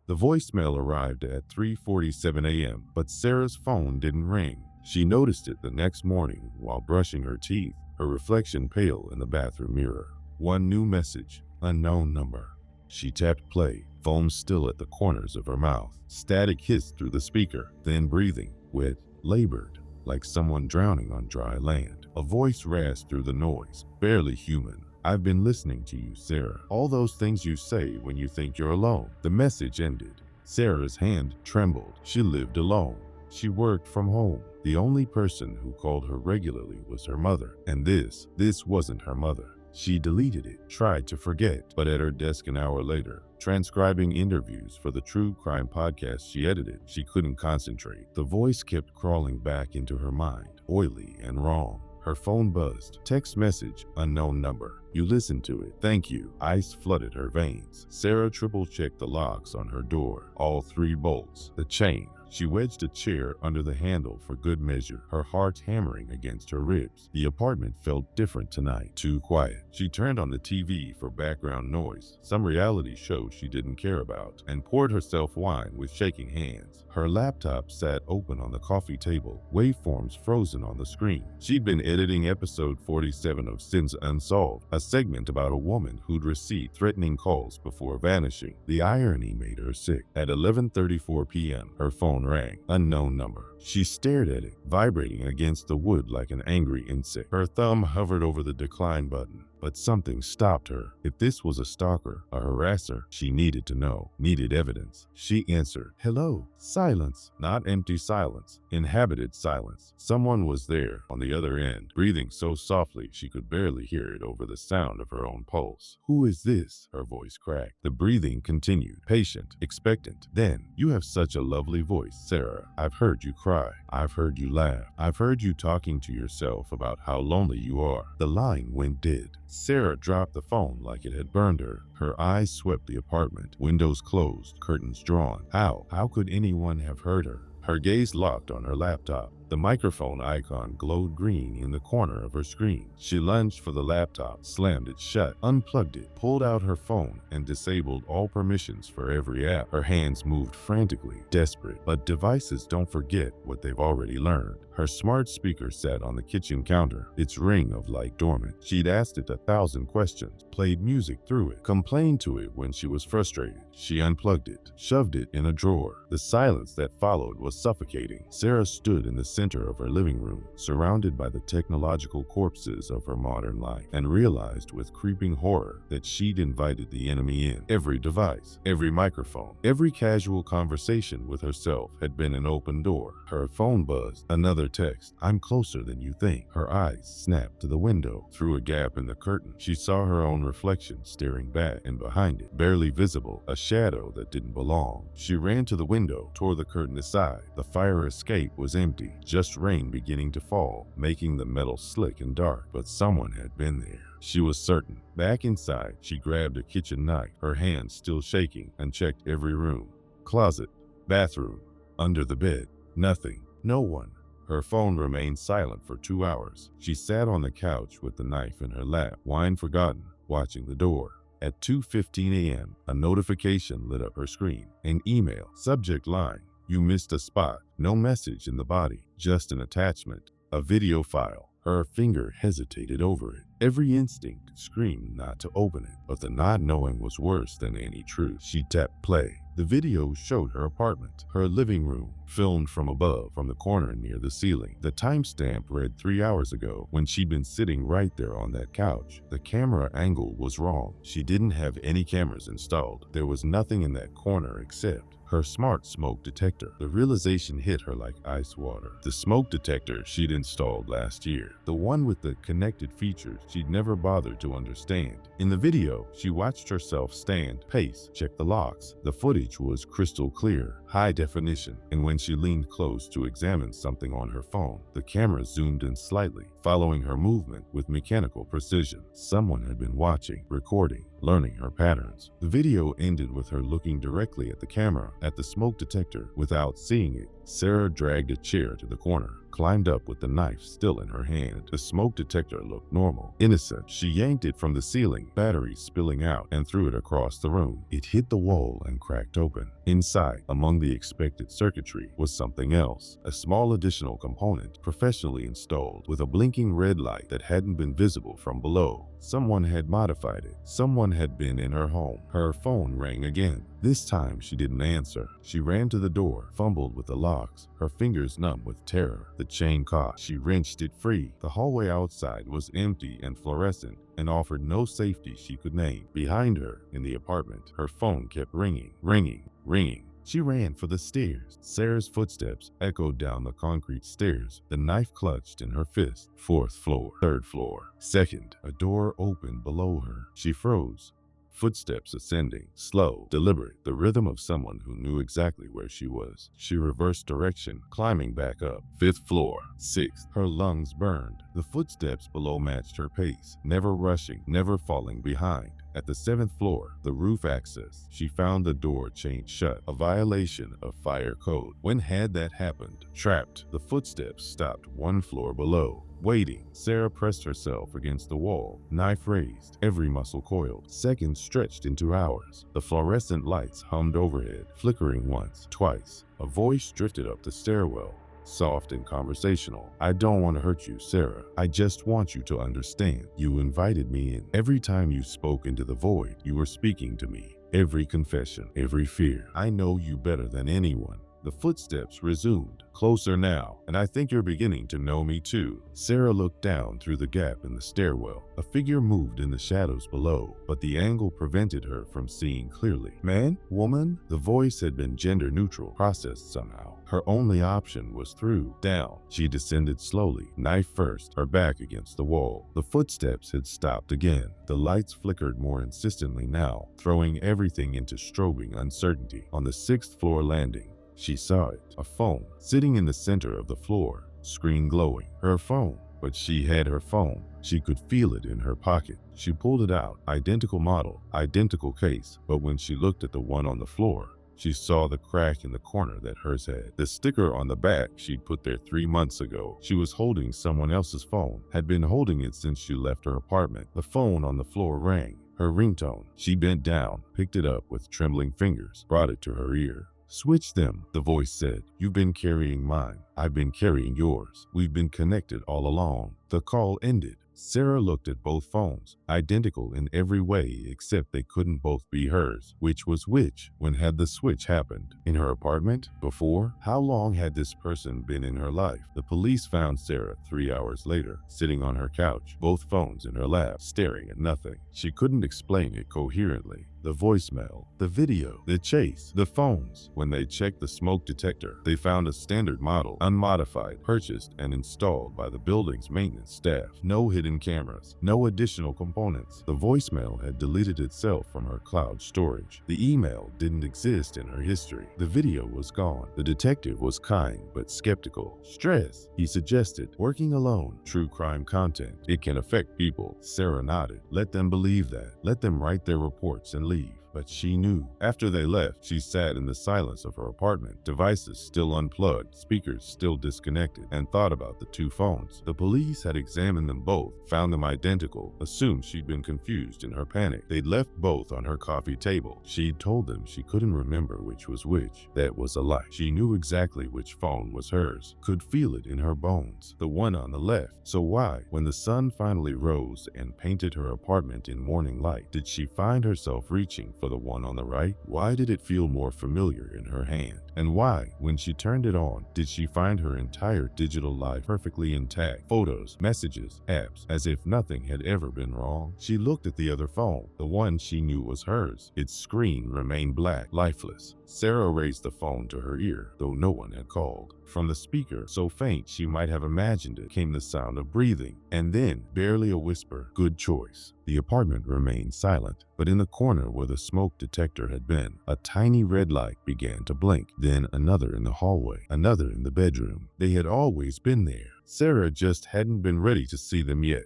The voicemail arrived at 3:47 a.m., but Sarah's phone didn't ring. She noticed it the next morning while brushing her teeth, her reflection pale in the bathroom mirror. One new message, unknown number. She tapped play, foam still at the corners of her mouth. Static hissed through the speaker, then breathing, wet, labored, like someone drowning on dry land. A voice rasped through the noise, barely human. I've been listening to you, Sarah. All those things you say when you think you're alone. The message ended. Sarah's hand trembled. She lived alone. She worked from home. The only person who called her regularly was her mother. And this wasn't her mother. She deleted it, tried to forget, but at her desk an hour later, transcribing interviews for the true crime podcast she edited, she couldn't concentrate. The voice kept crawling back into her mind, oily and wrong. Her phone buzzed. Text message, unknown number. You listened to it. Thank you. Ice flooded her veins. Sarah triple-checked the locks on her door, all 3 bolts, the chain. She wedged a chair under the handle for good measure, her heart hammering against her ribs. The apartment felt different tonight, too quiet. She turned on the TV for background noise, some reality show she didn't care about, and poured herself wine with shaking hands. Her laptop sat open on the coffee table, waveforms frozen on the screen. She'd been editing episode 47 of Sins Unsolved, a segment about a woman who'd received threatening calls before vanishing. The irony made her sick. At 11:34 p.m., her phone rang. Unknown number. She stared at it, vibrating against the wood like an angry insect. Her thumb hovered over the decline button, but something stopped her. If this was a stalker, a harasser, she needed to know, needed evidence. She answered, hello. Silence. Not empty silence, inhabited silence. Someone was there on the other end, breathing so softly she could barely hear it over the sound of her own pulse. Who is this? Her voice cracked. The breathing continued, patient, expectant. Then, you have such a lovely voice, Sarah. I've heard you cry. I've heard you laugh. I've heard you talking to yourself about how lonely you are. The line went dead. Sarah dropped the phone like it had burned her. Her eyes swept the apartment, windows closed, curtains drawn. How could anyone have heard her? Her gaze locked on her laptop. The microphone icon glowed green in the corner of her screen. She lunged for the laptop, slammed it shut, unplugged it, pulled out her phone, and disabled all permissions for every app. Her hands moved frantically, desperate. But devices don't forget what they've already learned. Her smart speaker sat on the kitchen counter, its ring of light dormant. She'd asked it 1,000 questions, played music through it, complained to it when she was frustrated. She unplugged it, shoved it in a drawer. The silence that followed was suffocating. Sarah stood in the center of her living room, surrounded by the technological corpses of her modern life, and realized with creeping horror that she'd invited the enemy in. Every device, every microphone, every casual conversation with herself had been an open door. Her phone buzzed. Another text. I'm closer than you think. Her eyes snapped to the window. Through a gap in the curtain, she saw her own reflection staring back, and behind it, barely visible, a shadow that didn't belong. She ran to the window, tore the curtain aside. The fire escape was empty, just rain beginning to fall, making the metal slick and dark, but someone had been there. She was certain. Back inside, she grabbed a kitchen knife, her hands still shaking, and checked every room. Closet, bathroom, under the bed. Nothing. No one. Her phone remained silent for 2 hours. She sat on the couch with the knife in her lap, wine forgotten, watching the door. At 2:15 a.m., a notification lit up her screen. An email. Subject line. You missed a spot. No message in the body, just an attachment. A video file. Her finger hesitated over it. Every instinct screamed not to open it, but the not knowing was worse than any truth. She tapped play. The video showed her apartment, her living room, filmed from above, from the corner near the ceiling. The timestamp read 3 hours ago, when she'd been sitting right there on that couch. The camera angle was wrong. She didn't have any cameras installed. There was nothing in that corner except her smart smoke detector. The realization hit her like ice water. The smoke detector she'd installed last year. The one with the connected features she'd never bothered to understand. In the video, she watched herself stand, pace, check the locks. The footage was crystal clear, high definition, and when she leaned close to examine something on her phone, the camera zoomed in slightly, following her movement with mechanical precision. Someone had been watching, recording, learning her patterns. The video ended with her looking directly at the camera, at the smoke detector. Without seeing it, Sarah dragged a chair to the corner, climbed up with the knife still in her hand. The smoke detector looked normal, innocent. She yanked it from the ceiling, batteries spilling out, and threw it across the room. It hit the wall and cracked open. Inside, among the expected circuitry, was something else. A small additional component, professionally installed, with a blinking red light that hadn't been visible from below. Someone had modified it. Someone had been in her home. Her phone rang again. This time she didn't answer. She ran to the door, fumbled with the locks, her fingers numb with terror. The chain caught. She wrenched it free. The hallway outside was empty and fluorescent and offered no safety she could name. Behind her, in the apartment, her phone kept ringing, ringing, ringing. She ran for the stairs. Sarah's footsteps echoed down the concrete stairs, the knife clutched in her fist. Fourth floor, third floor, second. A door opened below her. She froze. Footsteps ascending, slow, deliberate, the rhythm of someone who knew exactly where she was. She reversed direction, climbing back up. Fifth floor, sixth. Her lungs burned. The footsteps below matched her pace, never rushing, never falling behind. At the seventh floor, the roof access, she found the door chained shut, a violation of fire code. When had that happened? Trapped. The footsteps stopped one floor below. Waiting, Sarah pressed herself against the wall, knife raised, every muscle coiled. Seconds stretched into hours. The fluorescent lights hummed overhead, flickering once, twice. A voice drifted up the stairwell, soft and conversational. I don't want to hurt you, Sarah. I just want you to understand. You invited me in. Every time you spoke into the void, you were speaking to me. Every confession, every fear. I know you better than anyone. The footsteps resumed, closer now, and I think you're beginning to know me too. Sarah looked down through the gap in the stairwell. A figure moved in the shadows below, but the angle prevented her from seeing clearly. Man? Woman? The voice had been gender neutral, processed somehow. Her only option was through, down. She descended slowly, knife first, her back against the wall. The footsteps had stopped again. The lights flickered more insistently now, throwing everything into strobing uncertainty. On the sixth floor landing, she saw it, a phone, sitting in the center of the floor, screen glowing. Her phone, but she had her phone. She could feel it in her pocket. She pulled it out, identical model, identical case, but when she looked at the one on the floor, she saw the crack in the corner that hers had. The sticker on the back she'd put there 3 months ago. She was holding someone else's phone, had been holding it since she left her apartment. The phone on the floor rang, her ringtone. She bent down, picked it up with trembling fingers, brought it to her ear. Switch them, the voice said. You've been carrying mine. I've been carrying yours. We've been connected all along. The call ended. Sarah looked at both phones, identical in every way except they couldn't both be hers. Which was which? When had the switch happened? In her apartment? Before? How long had this person been in her life? The police found Sarah 3 hours later, sitting on her couch, both phones in her lap, staring at nothing. She couldn't explain it coherently. The voicemail, the video, the chase, the phones. When they checked the smoke detector, they found a standard model, unmodified, purchased and installed by the building's maintenance staff. No hidden cameras, no additional components. The voicemail had deleted itself from her cloud storage. The email didn't exist in her history. The video was gone. The detective was kind but skeptical. Stress, he suggested. Working alone, true crime content. It can affect people. Sarah nodded. Let them believe that. Let them write their reports and leave. But she knew. After they left, she sat in the silence of her apartment, devices still unplugged, speakers still disconnected, and thought about the two phones. The police had examined them both, found them identical, assumed she'd been confused in her panic. They'd left both on her coffee table. She'd told them she couldn't remember which was which. That was a lie. She knew exactly which phone was hers, could feel it in her bones, the one on the left. So why, when the sun finally rose and painted her apartment in morning light, did she find herself reaching for the one on the right? Why did it feel more familiar in her hand? And why, when she turned it on, did she find her entire digital life perfectly intact? Photos, messages, apps, as if nothing had ever been wrong. She looked at the other phone, the one she knew was hers. Its screen remained black, lifeless. Sarah raised the phone to her ear, though no one had called. From the speaker, so faint she might have imagined it, came the sound of breathing, and then, barely a whisper, "Good choice." The apartment remained silent, but in the corner where the smoke detector had been, a tiny red light began to blink, then another in the hallway, another in the bedroom. They had always been there. Sarah just hadn't been ready to see them yet.